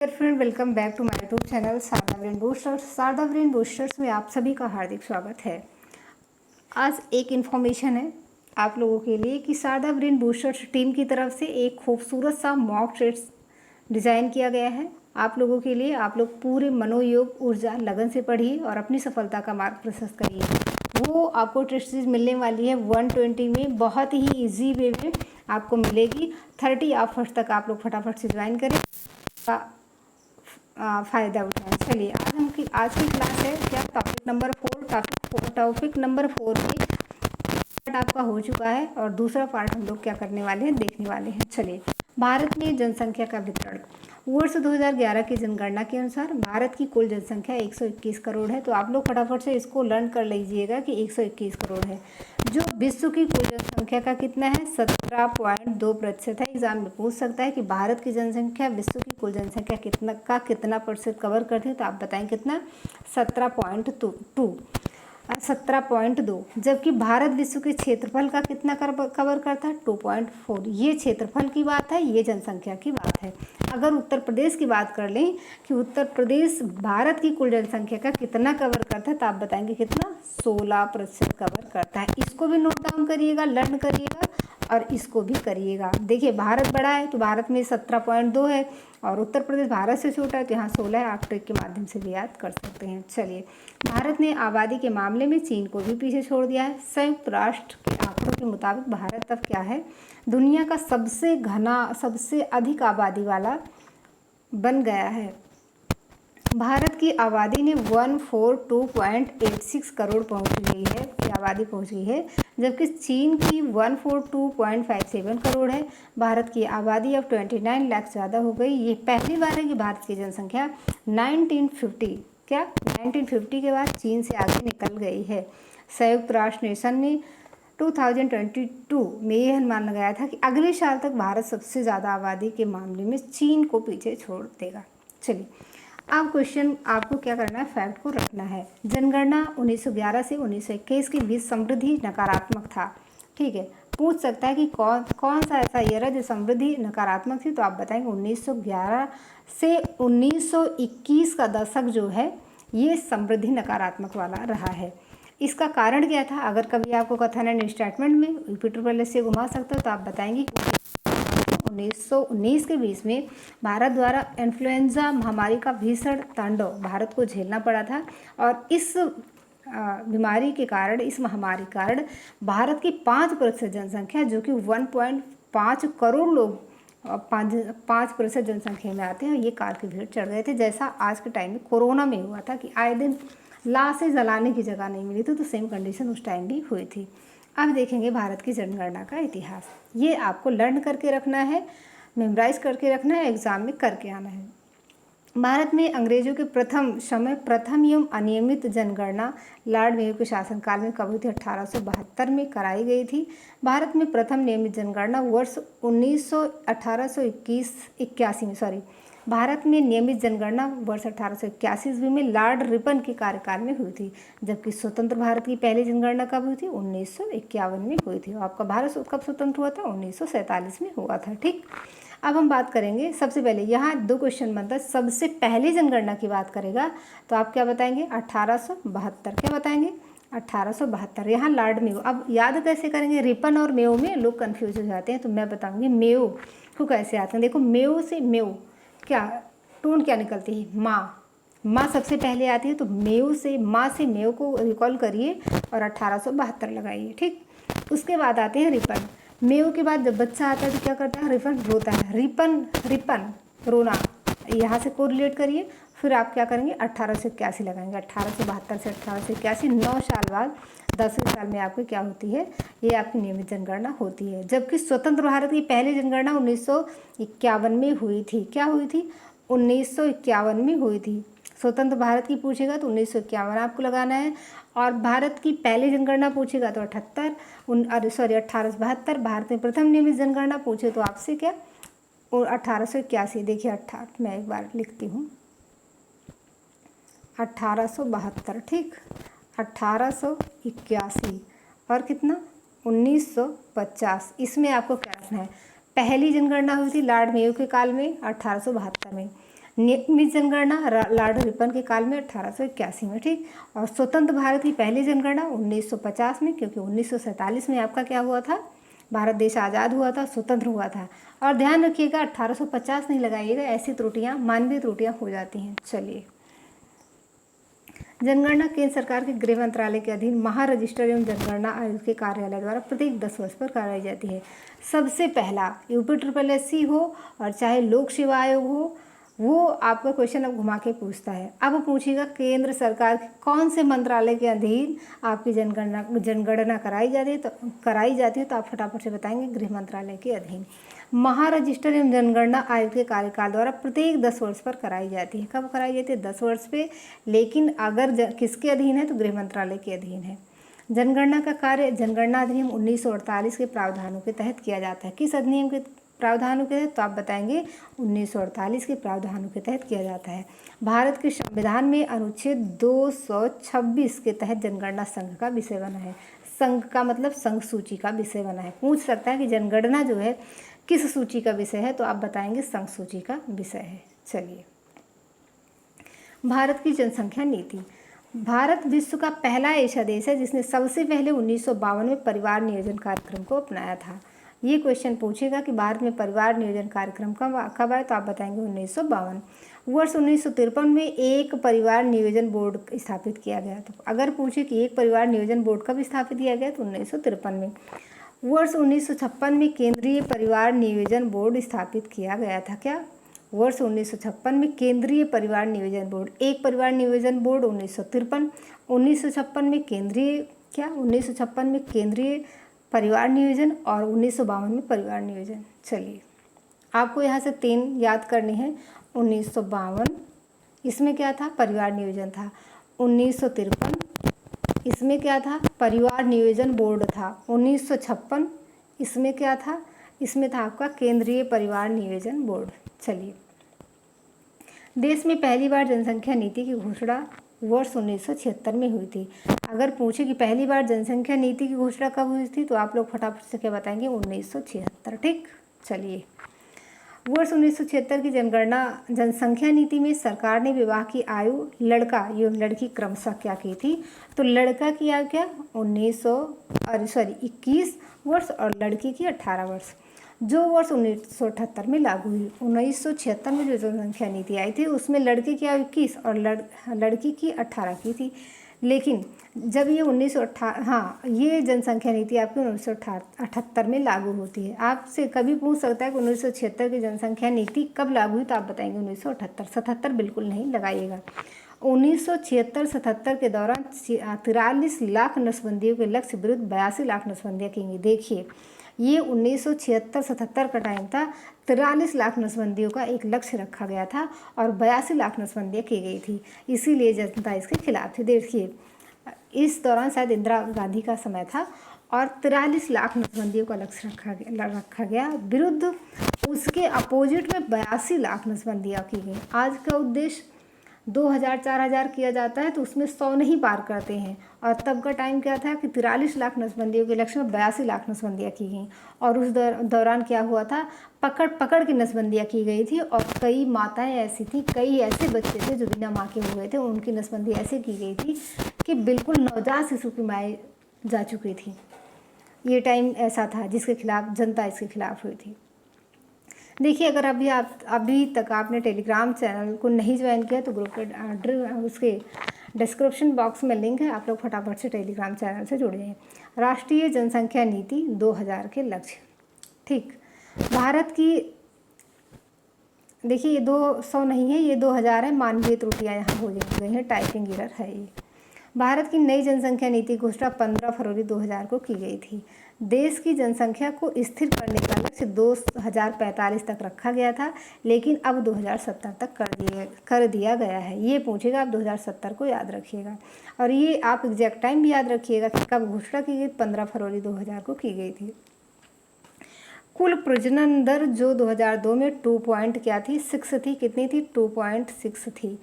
Friend, welcome back to my YouTube channel Sharda brain boosters. Sharda brain boosters में आप सभी का हार्दिक स्वागत है। आज एक इन्फॉर्मेशन है आप लोगों के लिए कि शारदा ब्रेन बूस्टर्स टीम की तरफ से एक खूबसूरत सा मॉक टेस्ट डिज़ाइन किया गया है आप लोगों के लिए। आप लोग पूरे मनोयोग, ऊर्जा, लगन से पढ़िए और अपनी सफलता का मार्ग प्रशस्त करिए। वो आपको टेस्ट सीरीज मिलने वाली है 120 में, बहुत ही ईजी वे में आपको मिलेगी। 30 ऑफर्स तक आप लोग फटाफट से ज्वाइन करें, फ़ायदा उठाएं। चलिए आज की क्लास है क्या टॉपिक नंबर 4। टॉपिक नंबर 4 में पार्ट आपका हो चुका है और दूसरा पार्ट हम लोग क्या करने वाले हैं, देखने वाले हैं। चलिए, भारत में जनसंख्या का वितरण। वर्ष 2011 की जनगणना के अनुसार भारत की कुल जनसंख्या 121 करोड़ है। तो आप लोग फटाफट से इसको लर्न कर लीजिएगा कि 121 करोड़ है, जो विश्व की कुल जनसंख्या का कितना है, 17.2% है। एग्जाम में पूछ सकता है कि भारत की जनसंख्या विश्व की कुल जनसंख्या कितना प्रतिशत कवर करती है, तो आप बताएं कितना, 17.2। जबकि भारत विश्व के क्षेत्रफल का कितना कवर करता है, 2.4। ये क्षेत्रफल की बात है, ये जनसंख्या की बात है। अगर उत्तर प्रदेश की बात कर लें कि उत्तर प्रदेश भारत की कुल जनसंख्या का कितना कवर करता है, तो आप बताएंगे कितना, 16% कवर करता है। इसको भी नोट डाउन करिएगा, लर्न करिएगा और इसको भी करिएगा। देखिए, भारत बड़ा है तो भारत में 17.2 है और उत्तर प्रदेश भारत से छोटा है तो यहाँ 16 है। आप ट्रिक के माध्यम से भी याद कर सकते हैं। चलिए, भारत ने आबादी के मामले में चीन को भी पीछे छोड़ दिया है। संयुक्त राष्ट्र के आंकड़ों के मुताबिक भारत अब क्या है, दुनिया का सबसे अधिक आबादी वाला बन गया है। भारत की आबादी ने 142.86 करोड़ आबादी पहुंच गई है, जबकि चीन की 142.57 करोड़ है। भारत की आबादी अब 29 लाख ज़्यादा हो गई। ये पहली बार है कि भारत की जनसंख्या 1950 के बाद चीन से आगे निकल गई है। संयुक्त राष्ट्र नेशन ने 2022 में यह अनुमान लगाया था कि अगले साल तक भारत सबसे ज़्यादा आबादी के मामले में चीन को पीछे छोड़ देगा। चलिए, अब क्वेश्चन आपको क्या करना है, फैक्ट को रखना है। जनगणना 1911 से 1921 के बीच समृद्धि नकारात्मक था। ठीक है, पूछ सकता है कि कौन सा ऐसा ईयर है जो समृद्धि नकारात्मक थी, तो आप बताएंगे 1911 से 1921 का दशक जो है ये समृद्धि नकारात्मक वाला रहा है। इसका कारण क्या था, अगर कभी आपको कथन एंड स्टेटमेंट में रिपीटर पहले से घुमा सकते हो तो आप बताएंगे 1919 के बीच में भारत द्वारा इन्फ्लुएंजा महामारी का भीषण तांडव भारत को झेलना पड़ा था और इस बीमारी के कारण, इस महामारी के कारण भारत की 5% जनसंख्या, जो कि 1.5 करोड़ लोग 5% जनसंख्या में आते हैं, ये काल की भीड़ चढ़ गए थे। जैसा आज के टाइम में कोरोना में हुआ था कि आए दिन लाशें जलाने की जगह नहीं मिली थी, तो सेम कंडीशन उस टाइम भी हुई थी। अब देखेंगे भारत की जनगणना का इतिहास। ये आपको लर्न करके रखना है, मेमोराइज करके रखना है, एग्जाम में करके आना है। भारत में अंग्रेजों के प्रथम एवं अनियमित जनगणना लॉर्ड मेयो के शासनकाल में कब हुई थी, 1872 में कराई गई थी। भारत में प्रथम नियमित जनगणना वर्ष 1881 में भारत में नियमित जनगणना वर्ष 1881 ईस्वी में लॉर्ड रिपन के कार्यकाल में हुई थी। जबकि स्वतंत्र भारत की पहली जनगणना कब हुई थी, 1951 में हुई थी। आपका भारत कब स्वतंत्र हुआ था, 1947 में हुआ था। ठीक, अब हम बात करेंगे, सबसे पहले यहाँ 2 क्वेश्चन बनता है। सबसे पहले जनगणना की बात करेगा तो आप क्या बताएंगे, 1872। क्या बताएंगे, 1872। यहाँ लॉर्ड मेयो। अब याद कैसे करेंगे, रिपन और मेयो में लोग कंफ्यूज हो जाते हैं, तो मैं बताऊंगी मेयो को कैसे आते हैं। देखो, मेयो से मेयो क्या टोन क्या निकलती है, माँ सबसे पहले आती है, तो मेयो से मेयो को रिकॉल करिए और 1872 लगाइए। ठीक, उसके बाद आते हैं रिपन। मेयो के बाद जब बच्चा आता है तो क्या करता है, रिपन रोता है। रिपन रोना, यहाँ से कोरिलेट करिए। फिर आप क्या करेंगे, 1881 लगाएंगे। 1872 से 1881, 9 साल बाद 10वें साल में आपकी क्या होती है, ये आपकी नियमित जनगणना होती है। जबकि स्वतंत्र भारत की पहली जनगणना 1951 में हुई थी। क्या हुई थी, 1951 में हुई थी। स्वतंत्र भारत की पूछेगा तो 1951 आपको लगाना है, और भारत की पहली जनगणना पूछेगा तो 1872। भारत में प्रथम नियमित जनगणना पूछे तो आपसे क्या, 1881। देखिए, मैं एक बार लिखती हूँ, 1872। ठीक, 1881 और कितना, 1950। इसमें आपको क्या रखना है, पहली जनगणना हुई थी लॉर्ड मेयो के काल में 1872 में। नियमित जनगणना लॉर्ड रिपन के काल में 1881 में, ठीक। और स्वतंत्र भारत की पहली जनगणना 1950 में, क्योंकि 1947 में आपका क्या हुआ था, भारत देश आज़ाद हुआ था, स्वतंत्र हुआ था। और ध्यान रखिएगा 1850 नहीं लगाइएगा, ऐसी त्रुटियां मानवीय त्रुटियां हो जाती हैं। चलिए, जनगणना केंद्र सरकार के गृह मंत्रालय के अधीन महारजिस्टर एवं जनगणना आयोग के कार्यालय द्वारा प्रत्येक 10 वर्ष पर कराई जाती है। सबसे पहला UPSSC हो और चाहे लोक सेवा आयोग हो, वो आपका क्वेश्चन अब घुमा के पूछता है। अब पूछेगा केंद्र सरकार के कौन से मंत्रालय के अधीन आपकी जनगणना कराई जाती है, तो आप फटाफट से बताएंगे गृह मंत्रालय के अधीन। महारजिस्टर एवं जनगणना आयोग के कार्यकाल द्वारा प्रत्येक 10 वर्ष पर कराई जाती है। कब कराई जाती है? 10 वर्ष पे, लेकिन अगर किसके अधीन है तो गृह मंत्रालय के अधीन है। जनगणना का कार्य जनगणना अधिनियम 1948 के प्रावधानों के तहत किया जाता है। किस अधिनियम के प्रावधानों के तहत? तो आप बताएंगे 1948 के प्रावधानों के तहत किया जाता है। भारत के संविधान में अनुच्छेद 226 के तहत जनगणना संघ का विषय बना है। संघ का मतलब संघ सूची का विषय बना है। पूछ सकता है कि जनगणना जो है किस सूची का विषय है, तो आप बताएंगे संघ सूची का विषय है। चलिए, भारत की जनसंख्या नीति। भारत विश्व का पहला ऐसा देश है जिसने सबसे पहले 1952 में परिवार नियोजन कार्यक्रम को अपनाया था। ये क्वेश्चन पूछेगा कि भारत में परिवार नियोजन कार्यक्रम कब आया, तो आप बताएंगे 1952। वर्ष 1953 में एक परिवार नियोजन बोर्ड स्थापित किया गया। तो अगर पूछे कि एक परिवार नियोजन बोर्ड कब स्थापित किया गया, तो 1953 में। वर्ष 1956 में केंद्रीय परिवार नियोजन बोर्ड स्थापित किया गया था। क्या? वर्ष 1956 में केंद्रीय परिवार नियोजन बोर्ड। एक परिवार नियोजन बोर्ड 1953, 1956 में केंद्रीय 1956 में केंद्रीय परिवार नियोजन और 1952 में परिवार नियोजन। चलिए, आपको यहाँ से 3 याद करने हैं। 1952 इसमें क्या था? परिवार नियोजन था। 1953 इसमें क्या था? परिवार नियोजन बोर्ड था। 1956 इसमें क्या था? इसमें था आपका केंद्रीय परिवार नियोजन बोर्ड। चलिए, देश में पहली बार जनसंख्या नीति की घोषणा वर्ष 1976 में हुई थी। अगर पूछे कि पहली बार जनसंख्या नीति की घोषणा कब हुई थी, तो आप लोग फटाफट से क्या बताएंगे? 1976, ठीक। चलिए, वर्ष 1976 की जनसंख्या नीति में सरकार ने विवाह की आयु लड़का एवं लड़की क्रमशः क्या की थी? तो लड़का की आयु क्या? 21 वर्ष और लड़की की 18 वर्ष, जो वर्ष 1978 में लागू हुई। 1976 में जो जनसंख्या नीति आई थी उसमें लड़के की आयु 21 और लड़की की 18 की थी। लेकिन जब ये ये जनसंख्या नीति आपकी 1978 में लागू होती है। आपसे कभी पूछ सकता है कि 1976 की जनसंख्या नीति कब लागू हुई, तो आप बताएंगे 1978। 77 बिल्कुल नहीं लगाइएगा। 1976-77 के दौरान 43 लाख नसबंदियों के लक्ष्य विरुद्ध 82 लाख नसबंदियाँ की गई। देखिए, ये 1976-77 का टाइम था। 43 लाख नसबंदियों का एक लक्ष्य रखा गया था और 82 लाख नसबंदियाँ की गई थी, इसीलिए जनता इसके खिलाफ थी। देखिए, इस दौरान शायद इंदिरा गांधी का समय था और 43 लाख नसबंदियों का लक्ष्य रखा गया विरुद्ध उसके अपोजिट में 82 लाख नसबंदियाँ की गई। आज का उद्देश्य 2000-4000 किया जाता है तो उसमें 100 नहीं पार करते हैं, और तब का टाइम क्या था कि 43 लाख नसबंदियों के लक्ष्य में 82 लाख नसबंदियाँ की गई। और उस दौरान क्या हुआ था? पकड़ के नसबंदियाँ की गई थी, और कई माताएं ऐसी थी, कई ऐसे बच्चे थे जो बिना माँ के हुए थे, उनकी नसबंदी ऐसे की गई थी कि बिल्कुल नवजात शिशु की माएँ जा चुकी थी। ये टाइम ऐसा था जिसके खिलाफ जनता इसके खिलाफ हुई थी। देखिए, अगर अभी तक आपने टेलीग्राम चैनल को नहीं ज्वाइन किया तो ग्रुप के उसके डिस्क्रिप्शन बॉक्स में लिंक है, आप लोग फटाफट से टेलीग्राम चैनल से जुड़ जाइए। राष्ट्रीय जनसंख्या नीति 2000 के लक्ष्य, ठीक। भारत की देखिए, ये 200 नहीं है, ये 2000 है। मानवीय त्रुटियाँ यहाँ हो गई हैं, टाइपिंग एरर है ये। भारत की नई जनसंख्या नीति घोषणा 15 फरवरी 2000 को की गई थी। देश की जनसंख्या को स्थिर करने का लक्ष्य 2045 तक रखा गया था, लेकिन अब 2070 तक कर दिया गया है। ये पूछेगा, आप 2070 को याद रखिएगा, और ये आप एग्जैक्ट टाइम भी याद रखिएगा कि कब घोषणा की गई। 15 फरवरी 2000 को की गई थी। कुल प्रजनन दर जो 2002 में 6 थी, कितनी थी? 2.6 थी,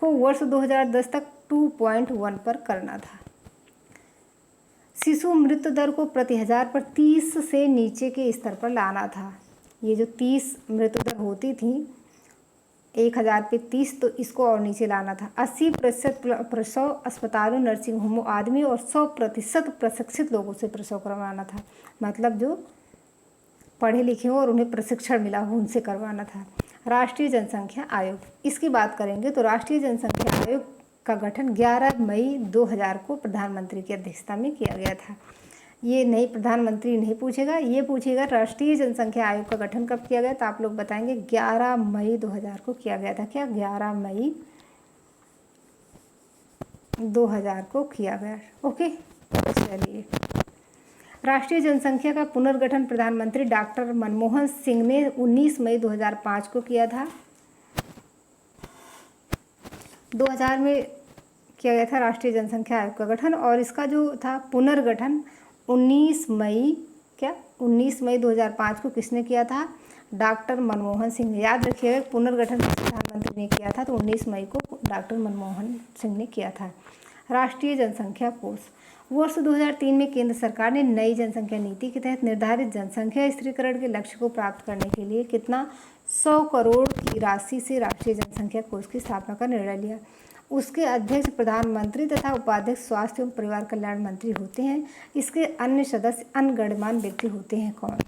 को वर्ष 2010 तक 2.1 पर करना था। शिशु मृत्यु दर को प्रति 1000 पर 30 से नीचे के स्तर पर लाना था। ये जो 30 मृत्यु दर होती थी, 1000 पे 30, तो इसको और नीचे लाना था। 80% प्रसव अस्पतालों, नर्सिंग होमों आदमी और 100% प्रशिक्षित लोगों से प्रसव करवाना था। मतलब जो पढ़े लिखे हो और उन्हें प्रशिक्षण मिला हो उनसे करवाना था। राष्ट्रीय जनसंख्या आयोग, इसकी बात करेंगे तो राष्ट्रीय जनसंख्या आयोग का गठन 11 मई 2000 को प्रधानमंत्री की अध्यक्षता में किया गया था। ये नहीं, प्रधानमंत्री नहीं पूछेगा, ये पूछेगा राष्ट्रीय जनसंख्या आयोग का गठन कब किया गया, तो आप लोग बताएंगे 11 मई 2000 को किया गया था। क्या 11 मई 2000 को किया गया। ओके, चलिए। राष्ट्रीय जनसंख्या का पुनर्गठन प्रधानमंत्री डॉक्टर मनमोहन सिंह ने 19 मई 2005 को किया था। 2000 में किया गया था राष्ट्रीय जनसंख्या आयोग का गठन, और इसका जो था पुनर्गठन 19 मई 2005 को किसने किया था? डॉक्टर मनमोहन सिंह ने। याद रखिएगा, पुनर्गठन प्रधानमंत्री ने किया था तो 19 मई को डॉक्टर मनमोहन सिंह ने किया था। राष्ट्रीय जनसंख्या कोष, वर्ष 2003 में केंद्र सरकार ने नई जनसंख्या नीति के तहत निर्धारित जनसंख्या स्थिरीकरण के लक्ष्य को प्राप्त करने के लिए कितना 100 करोड़ की राशि से राष्ट्रीय जनसंख्या कोष की स्थापना का निर्णय लिया। उसके अध्यक्ष प्रधानमंत्री तथा उपाध्यक्ष स्वास्थ्य एवं परिवार कल्याण मंत्री होते हैं। इसके अन्य सदस्य अन्य गणमान्य व्यक्ति होते हैं। कौन?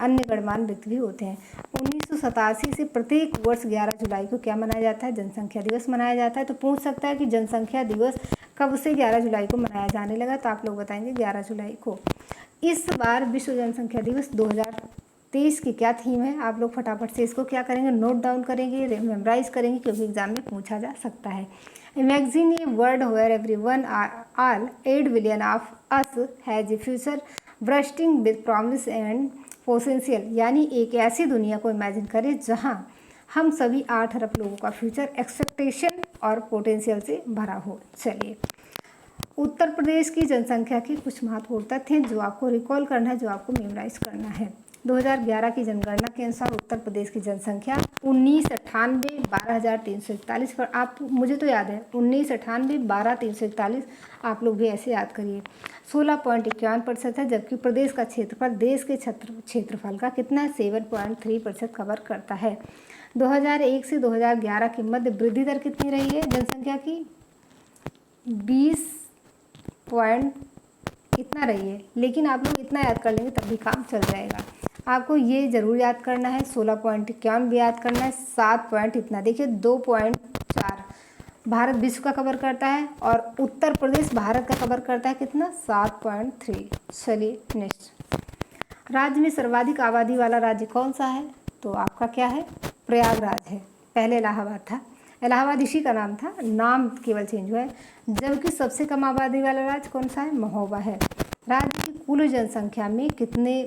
अन्य गणमान्य व्यक्ति भी होते हैं। 1987 से प्रत्येक वर्ष 11 जुलाई को क्या मनाया जाता है? जनसंख्या दिवस मनाया जाता है। तो पूछ सकता है कि जनसंख्या दिवस कब से 11 जुलाई को मनाया जाने लगा, तो आप लोग बताएंगे 11 जुलाई को। इस बार विश्व जनसंख्या दिवस 2023 की क्या थीम है? आप लोग फटाफट से इसको क्या करेंगे? नोट डाउन करेंगे, मेमोराइज करेंगे, क्योंकि एग्जाम में पूछा जा सकता है। Imagine a world where everyone all 8 billion of us has a future bursting with promise and potential, यानी एक ऐसी दुनिया को इमेजिन करें जहां हम सभी 8 अरब लोगों का फ्यूचर एक्सपेक्टेशन और पोटेंशियल से भरा हो। चलिए, उत्तर प्रदेश की जनसंख्या के कुछ महत्वपूर्ण तथ्य हैं जो आपको रिकॉल करना है, जो आपको मेमोराइज करना है। 2011 की जनगणना के अनुसार उत्तर प्रदेश की जनसंख्या 1998 12,341 पर, आप मुझे तो याद है 1998 12,341, आप लोग भी ऐसे याद करिए। 16.51% है, जबकि प्रदेश का क्षेत्रफल देश के क्षेत्रफल का कितना 7.3% कवर करता है। 2001 से 2011 के मध्य वृद्धि दर कितनी रही है जनसंख्या की? 20 इतना रही है, लेकिन आप लोग इतना याद कर लेंगे तब भी काम चल जाएगा। आपको ये जरूर याद करना है, 16.51 भी याद करना है, 7 पॉइंट इतना, देखिए 2.4 भारत विश्व का कवर करता है और उत्तर प्रदेश भारत का कवर करता है कितना? 7.3। चलिए नेक्स्ट, राज्य में सर्वाधिक आबादी वाला राज्य कौन सा है? तो आपका क्या है? प्रयागराज है। पहले इलाहाबाद था, इलाहाबाद इसी का नाम था, नाम केवल चेंज हुआ है। जबकि सबसे कम आबादी वाला राज्य कौन सा है? महोबा है। राज्य की कुल जनसंख्या में कितने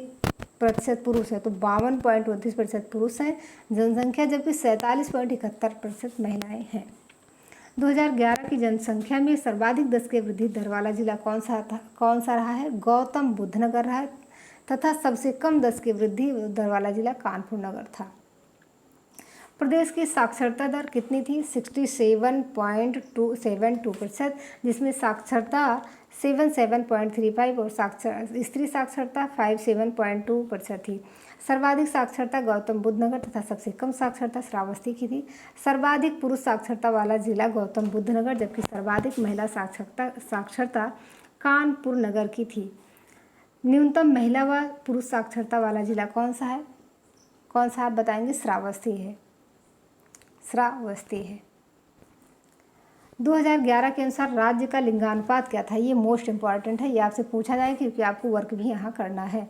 प्रतिशत पुरुष है? तो 52.29% पुरुष हैं जनसंख्या, जबकि 47.71% महिलाएं हैं। 2011 की जनसंख्या में सर्वाधिक दशकीय वृद्धि दर वाला जिला कौन सा रहा है? गौतम बुद्ध नगर रहा है, तथा सबसे कम दशकीय वृद्धि दर वाला जिला कानपुर नगर था। प्रदेश की साक्षरता दर कितनी थी? 67.72%, जिसमें साक्षरता 77.35 और स्त्री साक्षरता 57.2% थी। सर्वाधिक साक्षरता गौतम बुद्ध नगर तथा सबसे कम साक्षरता श्रावस्ती की थी। सर्वाधिक पुरुष साक्षरता वाला जिला गौतम बुद्ध नगर, जबकि सर्वाधिक महिला साक्षरता कानपुर नगर की थी। न्यूनतम महिला व पुरुष साक्षरता वाला जिला कौन सा है? कौन सा आप बताएंगे? श्रावस्ती है, श्रावस्ती है। 2011 के अनुसार राज्य का लिंगानुपात क्या था? ये मोस्ट इम्पॉर्टेंट है, ये आपसे पूछा जाए क्योंकि आपको वर्क भी यहाँ करना है।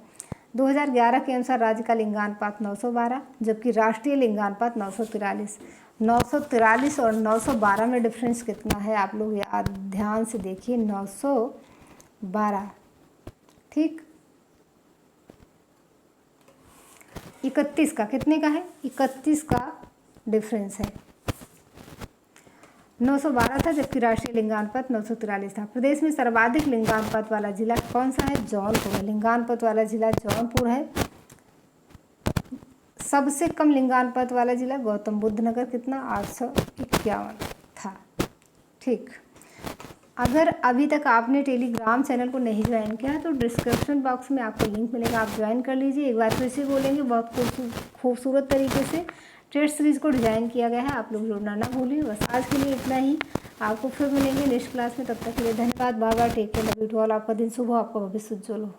2011 के अनुसार राज्य का लिंगानुपात 912, जबकि राष्ट्रीय लिंगानुपात 943। 943 और 912 में डिफरेंस कितना है? आप लोग याद ध्यान से देखिए, 912, ठीक। 31 का कितने का है? 31 का डिफरेंस है। 912 था, जबकि राष्ट्रीय लिंगानुपात 943 था। प्रदेश में सर्वाधिक लिंगानुपात वाला जिला कौन सा है? जौनपुर है। लिंगानुपात वाला जिला जौनपुर है। सबसे कम लिंगानुपात वाला जिला गौतम बुद्ध नगर, कितना? 851 था, ठीक। अगर अभी तक आपने टेलीग्राम चैनल को नहीं ज्वाइन किया तो डिस्क्रिप्शन बॉक्स में आपको लिंक मिलेगा, आप ज्वाइन कर लीजिए। एक बार फिर से बोलेंगे बहुत खूबसूरत तरीके से, टेस्ट सीरीज़ को डिज़ाइन किया गया है। आप लोग जुड़ना ना भूलिए। बस आज के लिए इतना ही। आपको फिर मिलेंगे नेक्स्ट क्लास में। तब तक के लिए धन्यवाद। Bye bye. Take care. Love you to all. आपका दिन शुभ हो, आपका भविष्य उज्ज्वल हो।